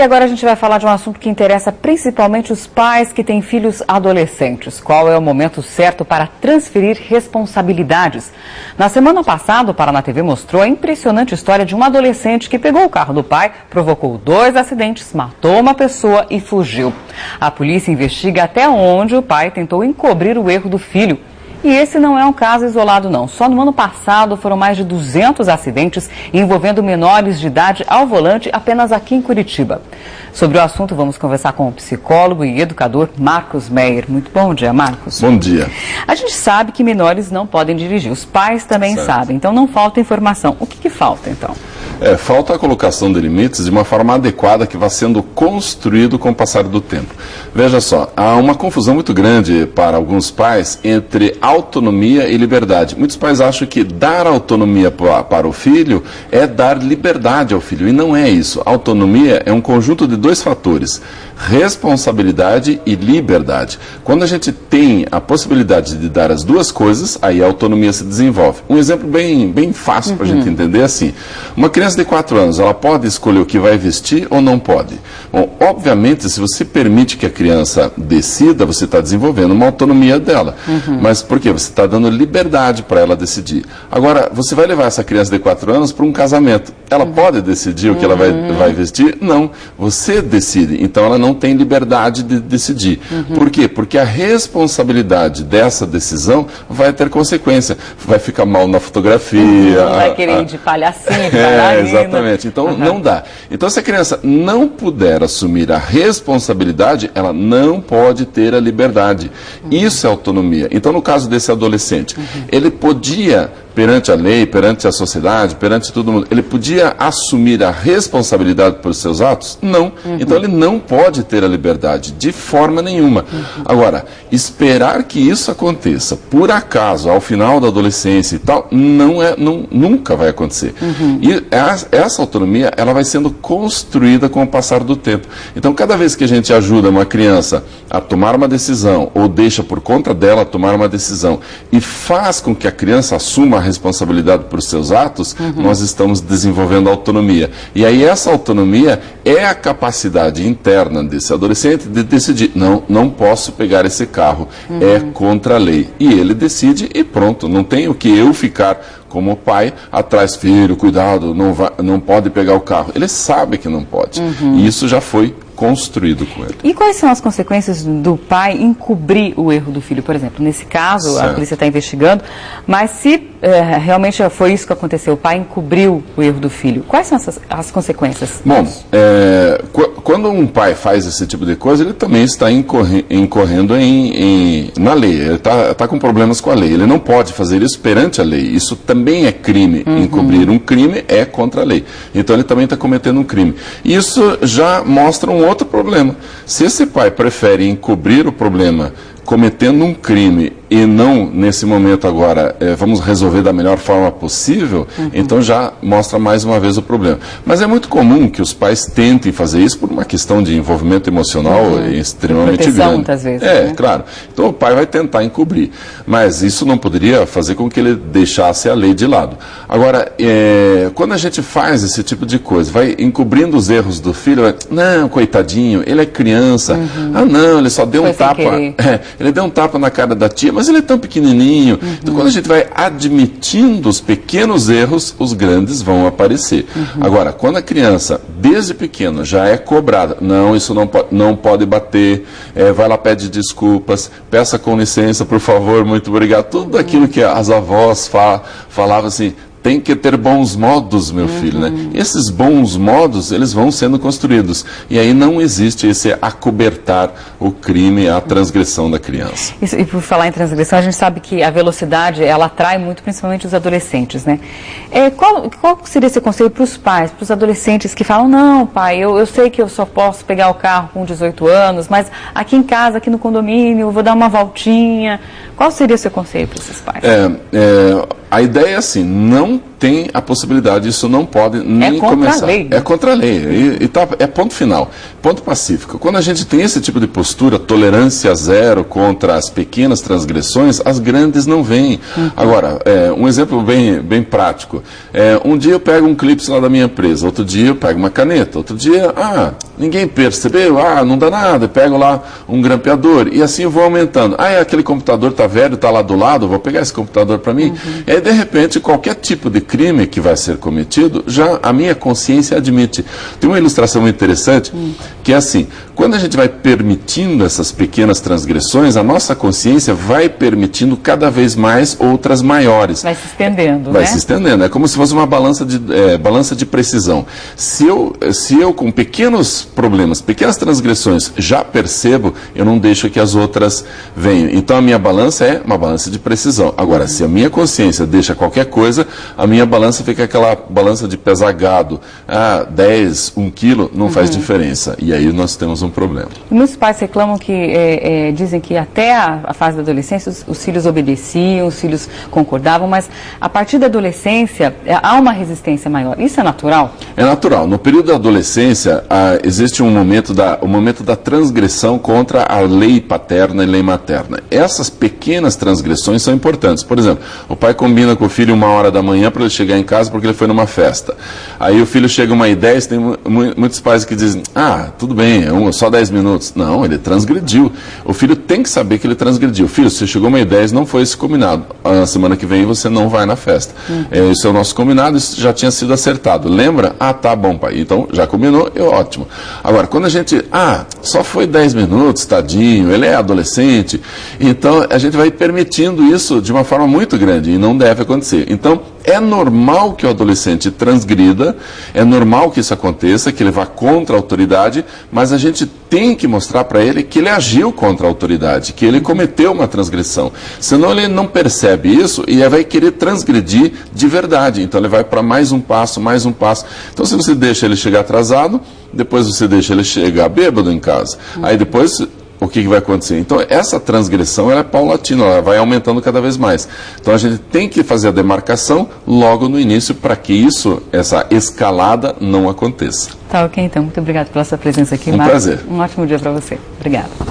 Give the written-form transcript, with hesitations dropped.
E agora a gente vai falar de um assunto que interessa principalmente os pais que têm filhos adolescentes. Qual é o momento certo para transferir responsabilidades? Na semana passada, o Paraná TV mostrou a impressionante história de um adolescente que pegou o carro do pai, provocou 2 acidentes, matou uma pessoa e fugiu. A polícia investiga até onde o pai tentou encobrir o erro do filho. E esse não é um caso isolado, não. Só no ano passado foram mais de 200 acidentes envolvendo menores de idade ao volante apenas aqui em Curitiba. Sobre o assunto, vamos conversar com o psicólogo e educador Marcos Meyer. Muito bom dia, Marcos. Bom dia. A gente sabe que menores não podem dirigir, os pais também sabem, então não falta informação. O que falta, então? Falta a colocação de limites de uma forma adequada que vai sendo construído com o passar do tempo. Veja só, há uma confusão muito grande para alguns pais entre autonomia e liberdade. Muitos pais acham que dar autonomia para o filho é dar liberdade ao filho, e não é isso. Autonomia é um conjunto de 2 fatores, responsabilidade e liberdade. Quando a gente tem a possibilidade de dar as 2 coisas, aí a autonomia se desenvolve. Um exemplo bem fácil para a gente entender é assim: uma criança de 4 anos, ela pode escolher o que vai vestir ou não pode? Bom, obviamente, se você permite que a criança decida, você está desenvolvendo uma autonomia dela. Mas por quê? Você está dando liberdade para ela decidir. Agora, você vai levar essa criança de 4 anos para um casamento. Ela pode decidir o que ela vai vestir? Não. Você decide. Então, ela não tem liberdade de decidir. Por quê? Porque a responsabilidade dessa decisão vai ter consequência. Vai ficar mal na fotografia. Vai querer ir de palhacinho, exatamente. Então, não dá. Então, se a criança não puder assumir a responsabilidade, ela não pode ter a liberdade. Isso é autonomia. Então, no caso desse adolescente, ele podia, perante a lei, perante a sociedade, perante todo mundo, ele podia assumir a responsabilidade pelos seus atos? Não. Então, ele não pode ter a liberdade, de forma nenhuma. Agora, esperar que isso aconteça, por acaso, ao final da adolescência e tal, nunca vai acontecer. E essa autonomia, ela vai sendo construída com o passar do tempo. Então, cada vez que a gente ajuda uma criança a tomar uma decisão, ou deixa por conta dela tomar uma decisão, e faz com que a criança assuma a responsabilidade por seus atos, nós estamos desenvolvendo autonomia. E aí essa autonomia é a capacidade interna desse adolescente de decidir: não posso pegar esse carro, é contra a lei. E ele decide e pronto, não tem o que eu ficar como pai atrás: filho, cuidado, não pode pegar o carro. Ele sabe que não pode. E isso já foi construído com ele. E quais são as consequências do pai encobrir o erro do filho? Por exemplo, nesse caso, a polícia está investigando, mas se realmente foi isso que aconteceu, o pai encobriu o erro do filho, quais são as consequências? Bom, quando um pai faz esse tipo de coisa, ele também está incorrendo na lei, ele está com problemas com a lei, ele não pode fazer isso perante a lei, isso também é crime. Encobrir um crime é contra a lei, então ele também está cometendo um crime. Isso já mostra um outro problema. Se esse pai prefere encobrir o problema cometendo um crime e não, nesse momento agora, vamos resolver da melhor forma possível, então já mostra mais uma vez o problema. Mas é muito comum que os pais tentem fazer isso por uma questão de envolvimento emocional extremamente proteção, grande. Muitas vezes. Claro. Então o pai vai tentar encobrir. Mas isso não poderia fazer com que ele deixasse a lei de lado. Agora, quando a gente faz esse tipo de coisa, vai encobrindo os erros do filho, não, coitadinho, ele é criança, não, ele só deu um tapa. Ele deu um tapa na cara da tia, mas ele é tão pequenininho. Então, quando a gente vai admitindo os pequenos erros, os grandes vão aparecer. Agora, quando a criança, desde pequena, já é cobrada, não, isso não pode bater, vai lá, pede desculpas, peça com licença, por favor, muito obrigado. Tudo aquilo que as avós falavam assim: tem que ter bons modos, meu filho, né? Esses bons modos, eles vão sendo construídos. E aí não existe esse acobertar o crime, a transgressão da criança. E por falar em transgressão, a gente sabe que a velocidade, ela atrai muito, principalmente os adolescentes, né? Qual seria esse conselho para os pais, para os adolescentes que falam: não, pai, eu sei que eu só posso pegar o carro com 18 anos, mas aqui em casa, aqui no condomínio, eu vou dar uma voltinha. Qual seria o seu conselho para esses pais? A ideia é assim: não não tem a possibilidade, isso não pode nem começar. É contra a lei. É ponto final, ponto pacífico. Quando a gente tem esse tipo de postura, tolerância zero contra as pequenas transgressões, as grandes não vêm. Agora, um exemplo bem prático. Um dia eu pego um clipe lá da minha empresa, outro dia eu pego uma caneta, outro dia, ninguém percebeu, não dá nada, eu pego lá um grampeador, e assim eu vou aumentando. Aquele computador está velho, está lá do lado, vou pegar esse computador para mim. E aí, de repente, qualquer tipo de crime que vai ser cometido, já a minha consciência admite. Tem uma ilustração muito interessante, que é assim, quando a gente vai permitindo essas pequenas transgressões, a nossa consciência vai permitindo cada vez mais outras maiores. Vai se estendendo, Vai se estendendo. É como se fosse uma balança de precisão. Se eu com pequenos problemas, pequenas transgressões, já percebo, eu não deixo que as outras venham. Então a minha balança é uma balança de precisão. Agora, se a minha consciência deixa qualquer coisa, a minha balança fica aquela balança de pesar gado. 10, 1 quilo, não faz diferença. E aí nós temos um problema. Muitos pais reclamam que, dizem que até a fase da adolescência os filhos obedeciam, os filhos concordavam, mas a partir da adolescência há uma resistência maior. Isso é natural? É natural. No período da adolescência, existe um momento da transgressão contra a lei paterna e lei materna. Essas pequenas transgressões são importantes. Por exemplo, o pai combina com o filho 1h da manhã para ele chegar em casa porque ele foi numa festa. Aí o filho chega 1h10, tem muitos pais que dizem, tudo bem, só 10 minutos. Não, ele transgrediu. O filho tem que saber que ele transgrediu. Filho, você chegou 1h10, não foi esse combinado. A semana que vem você não vai na festa. Esse é o nosso combinado, isso já tinha sido acertado. Lembra? Tá bom, pai. Então, já combinou, ótimo. Agora, quando a gente, só foi 10 minutos, tadinho, ele é adolescente, então a gente vai permitindo isso de uma forma muito grande e não deve acontecer. Então, é normal que o adolescente transgrida, é normal que isso aconteça, que ele vá contra a autoridade, mas a gente tem que mostrar para ele que ele agiu contra a autoridade, que ele cometeu uma transgressão. Senão ele não percebe isso e vai querer transgredir de verdade. Então ele vai para mais um passo, mais um passo. Então se você deixa ele chegar atrasado, depois você deixa ele chegar bêbado em casa. Aí depois o que vai acontecer? Então, essa transgressão ela é paulatina, ela vai aumentando cada vez mais. Então, a gente tem que fazer a demarcação logo no início para que essa escalada não aconteça. Tá ok, então. Muito obrigado pela sua presença aqui, Marcos. Um prazer. Um ótimo dia para você. Obrigada.